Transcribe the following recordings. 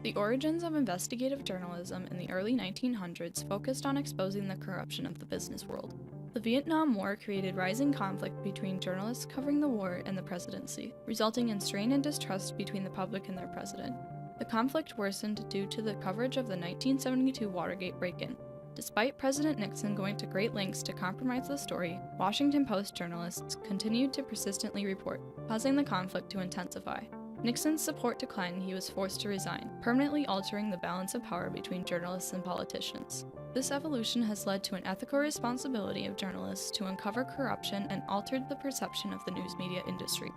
The origins of investigative journalism in the early 1900s focused on exposing the corruption of the business world. The Vietnam War created rising conflict between journalists covering the war and the presidency, resulting in strain and distrust between the public and their president. The conflict worsened due to the coverage of the 1972 Watergate break-in. Despite President Nixon going to great lengths to compromise the story, Washington Post journalists continued to persistently report, causing the conflict to intensify. Nixon's support declined and he was forced to resign, permanently altering the balance of power between journalists and politicians. This evolution has led to an ethical responsibility of journalists to uncover corruption and altered the perception of the news media industry.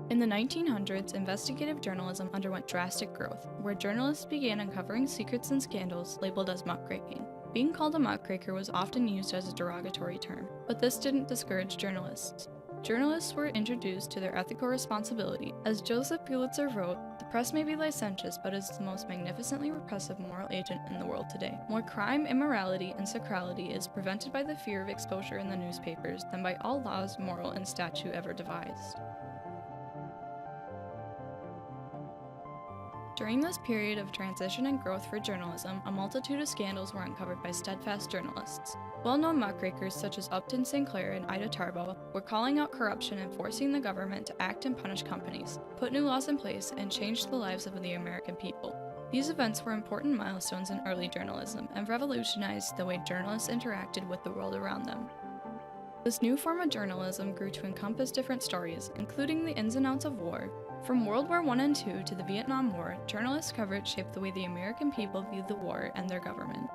In the 1900s, investigative journalism underwent drastic growth, where journalists began uncovering secrets and scandals labeled as muckraking. Being called a muckraker was often used as a derogatory term, but this didn't discourage journalists. Journalists were introduced to their ethical responsibility. As Joseph Pulitzer wrote, "The press may be licentious, but is the most magnificently repressive moral agent in the world today. More crime, immorality, and sacrality is prevented by the fear of exposure in the newspapers than by all laws, moral, and statute ever devised." During this period of transition and growth for journalism, a multitude of scandals were uncovered by steadfast journalists. Well-known muckrakers such as Upton Sinclair and Ida Tarbow were calling out corruption and forcing the government to act and punish companies, put new laws in place, and change the lives of the American people. These events were important milestones in early journalism and revolutionized the way journalists interacted with the world around them. This new form of journalism grew to encompass different stories, including the ins and outs of war. From World War I and II to the Vietnam War, journalists' coverage shaped the way the American people viewed the war and their government.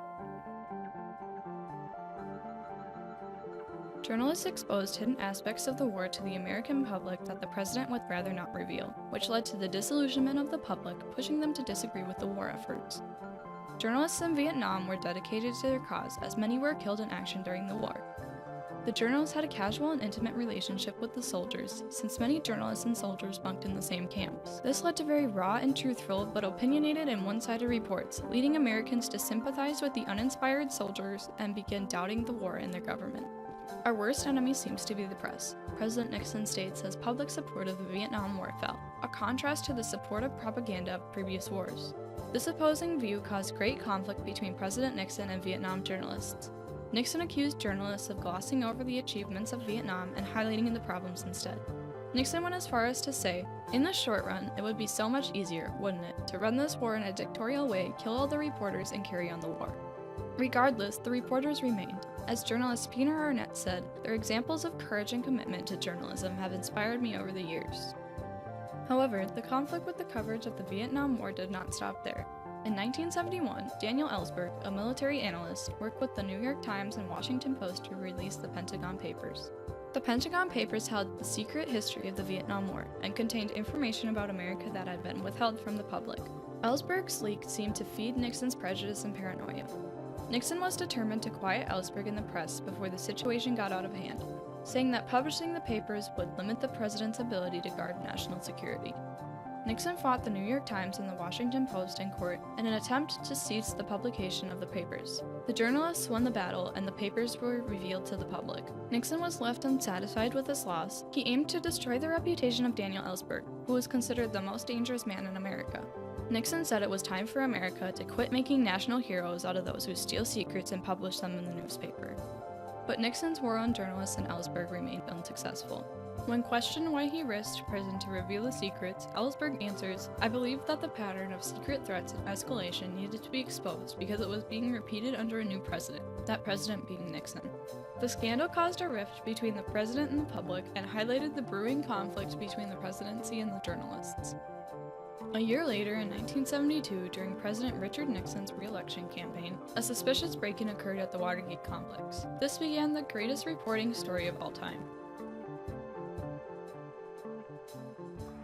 Journalists exposed hidden aspects of the war to the American public that the president would rather not reveal, which led to the disillusionment of the public, pushing them to disagree with the war efforts. Journalists in Vietnam were dedicated to their cause, as many were killed in action during the war. The journalists had a casual and intimate relationship with the soldiers, since many journalists and soldiers bunked in the same camps. This led to very raw and truthful, but opinionated and one-sided reports, leading Americans to sympathize with the uninspired soldiers and begin doubting the war and their government. Our worst enemy seems to be the press. President Nixon states his public support of the Vietnam War fell, a contrast to the support of propaganda of previous wars. This opposing view caused great conflict between President Nixon and Vietnam journalists. Nixon accused journalists of glossing over the achievements of Vietnam and highlighting the problems instead. Nixon went as far as to say, "In the short run, it would be so much easier, wouldn't it, to run this war in a dictatorial way, kill all the reporters, and carry on the war." Regardless, the reporters remained. As journalist Peter Arnett said, "Their examples of courage and commitment to journalism have inspired me over the years." However, the conflict with the coverage of the Vietnam War did not stop there. In 1971, Daniel Ellsberg, a military analyst, worked with the New York Times and Washington Post to release the Pentagon Papers. The Pentagon Papers held the secret history of the Vietnam War and contained information about America that had been withheld from the public. Ellsberg's leak seemed to feed Nixon's prejudice and paranoia. Nixon was determined to quiet Ellsberg in the press before the situation got out of hand, saying that publishing the papers would limit the president's ability to guard national security. Nixon fought the New York Times and the Washington Post in court in an attempt to cease the publication of the papers. The journalists won the battle and the papers were revealed to the public. Nixon was left unsatisfied with this loss. He aimed to destroy the reputation of Daniel Ellsberg, who was considered the most dangerous man in America. Nixon said it was time for America to quit making national heroes out of those who steal secrets and publish them in the newspaper. But Nixon's war on journalists and Ellsberg remained unsuccessful. When questioned why he risked prison to reveal the secrets, Ellsberg answers, "I believed that the pattern of secret threats and escalation needed to be exposed because it was being repeated under a new president, that president being Nixon." The scandal caused a rift between the president and the public and highlighted the brewing conflict between the presidency and the journalists. A year later, in 1972, during President Richard Nixon's re-election campaign, a suspicious break-in occurred at the Watergate complex. This began the greatest reporting story of all time.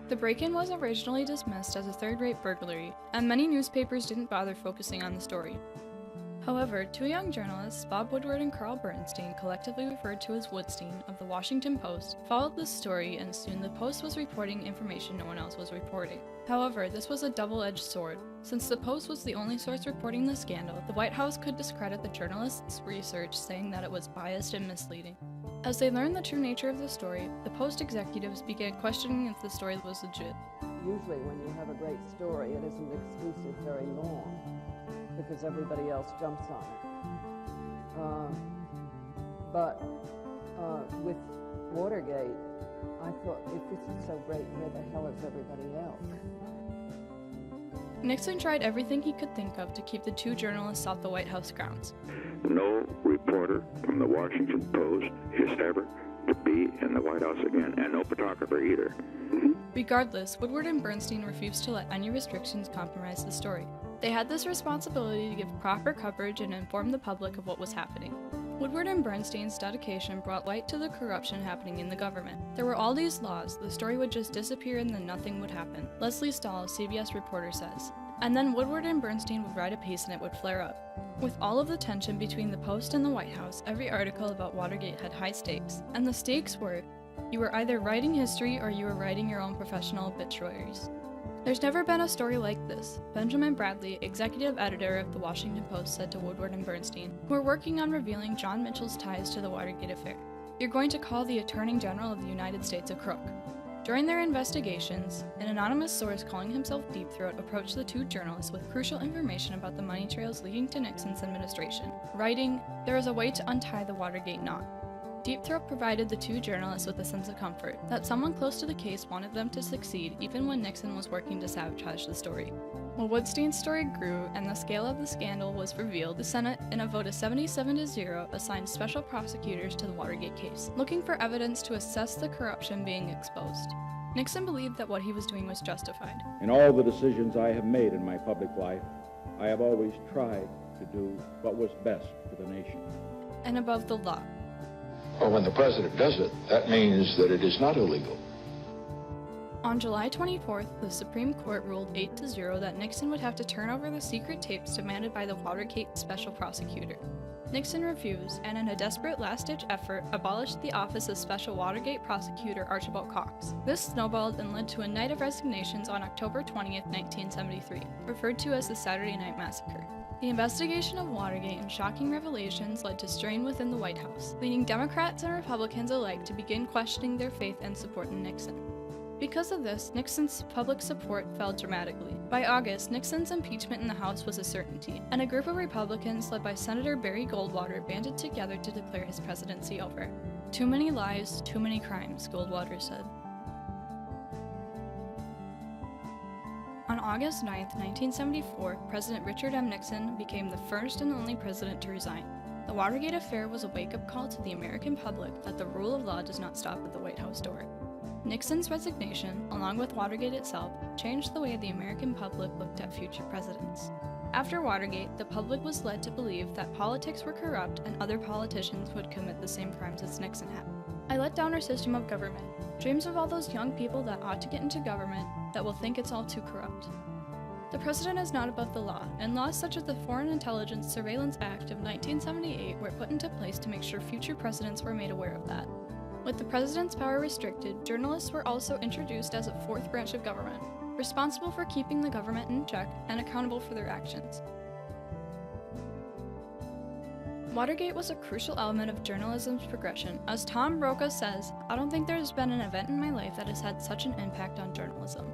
The break-in was originally dismissed as a third-rate burglary, and many newspapers didn't bother focusing on the story. However, two young journalists, Bob Woodward and Carl Bernstein, collectively referred to as Woodstein, of the Washington Post, followed this story, and soon the Post was reporting information no one else was reporting. However, this was a double-edged sword. Since the Post was the only source reporting the scandal, the White House could discredit the journalists' research, saying that it was biased and misleading. As they learned the true nature of the story, the Post executives began questioning if the story was legit. Usually when you have a great story, it isn't exclusive very long because everybody else jumps on it. But with Watergate, I thought, if this is so great, where the hell is everybody else? Nixon tried everything he could think of to keep the two journalists off the White House grounds. No reporter from the Washington Post is ever to be in the White House again, and no photographer either. Regardless, Woodward and Bernstein refused to let any restrictions compromise the story. They had this responsibility to give proper coverage and inform the public of what was happening. Woodward and Bernstein's dedication brought light to the corruption happening in the government. There were all these laws, the story would just disappear and then nothing would happen, Leslie Stahl, a CBS reporter, says. And then Woodward and Bernstein would write a piece and it would flare up. With all of the tension between the Post and the White House, every article about Watergate had high stakes. And the stakes were, you were either writing history or you were writing your own professional obituaries. There's never been a story like this, Benjamin Bradley, executive editor of the Washington Post, said to Woodward and Bernstein, who were working on revealing John Mitchell's ties to the Watergate affair. You're going to call the Attorney General of the United States a crook. During their investigations, an anonymous source calling himself Deep Throat approached the two journalists with crucial information about the money trails leading to Nixon's administration, writing, "There is a way to untie the Watergate knot." Deep Throat provided the two journalists with a sense of comfort, that someone close to the case wanted them to succeed even when Nixon was working to sabotage the story. While Woodstein's story grew and the scale of the scandal was revealed, the Senate, in a vote of 77-0, assigned special prosecutors to the Watergate case, looking for evidence to assess the corruption being exposed. Nixon believed that what he was doing was justified. In all the decisions I have made in my public life, I have always tried to do what was best for the nation. And above the law. Well, when the president does it, that means that it is not illegal. On July 24th, the Supreme Court ruled 8-0 that Nixon would have to turn over the secret tapes demanded by the Watergate special prosecutor. Nixon refused, and in a desperate last-ditch effort, abolished the office of Special Watergate Prosecutor Archibald Cox. This snowballed and led to a night of resignations on October 20th, 1973, referred to as the Saturday Night Massacre. The investigation of Watergate and shocking revelations led to strain within the White House, leading Democrats and Republicans alike to begin questioning their faith and support in Nixon. Because of this, Nixon's public support fell dramatically. By August, Nixon's impeachment in the House was a certainty, and a group of Republicans led by Senator Barry Goldwater banded together to declare his presidency over. Too many lies, too many crimes, Goldwater said. On August 9, 1974, President Richard M. Nixon became the first and only president to resign. The Watergate affair was a wake-up call to the American public that the rule of law does not stop at the White House door. Nixon's resignation, along with Watergate itself, changed the way the American public looked at future presidents. After Watergate, the public was led to believe that politics were corrupt and other politicians would commit the same crimes as Nixon had. I let down our system of government, dreams of all those young people that ought to get into government that will think it's all too corrupt. The president is not above the law, and laws such as the Foreign Intelligence Surveillance Act of 1978 were put into place to make sure future presidents were made aware of that. With the president's power restricted, journalists were also introduced as a fourth branch of government, responsible for keeping the government in check and accountable for their actions. Watergate was a crucial element of journalism's progression. As Tom Brokaw says, "I don't think there's been an event in my life that has had such an impact on journalism."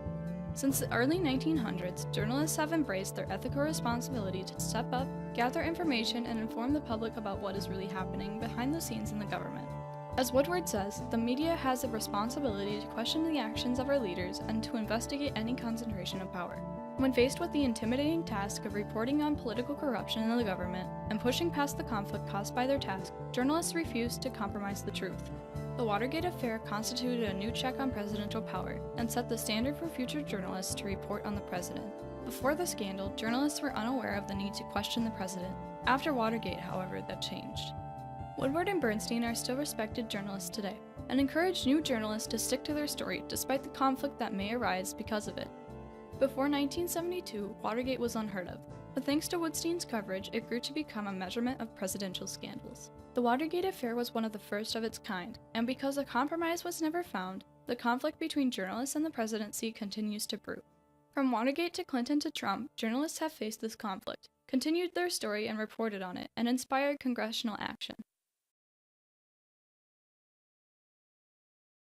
Since the early 1900s, journalists have embraced their ethical responsibility to step up, gather information, and inform the public about what is really happening behind the scenes in the government. As Woodward says, the media has a responsibility to question the actions of our leaders and to investigate any concentration of power. When faced with the intimidating task of reporting on political corruption in the government and pushing past the conflict caused by their task, journalists refused to compromise the truth. The Watergate affair constituted a new check on presidential power and set the standard for future journalists to report on the president. Before the scandal, journalists were unaware of the need to question the president. After Watergate, however, that changed. Woodward and Bernstein are still respected journalists today and encourage new journalists to stick to their story despite the conflict that may arise because of it. Before 1972, Watergate was unheard of, but thanks to Woodstein's coverage, it grew to become a measurement of presidential scandals. The Watergate affair was one of the first of its kind, and because a compromise was never found, the conflict between journalists and the presidency continues to brew. From Watergate to Clinton to Trump, journalists have faced this conflict, continued their story and reported on it, and inspired congressional action.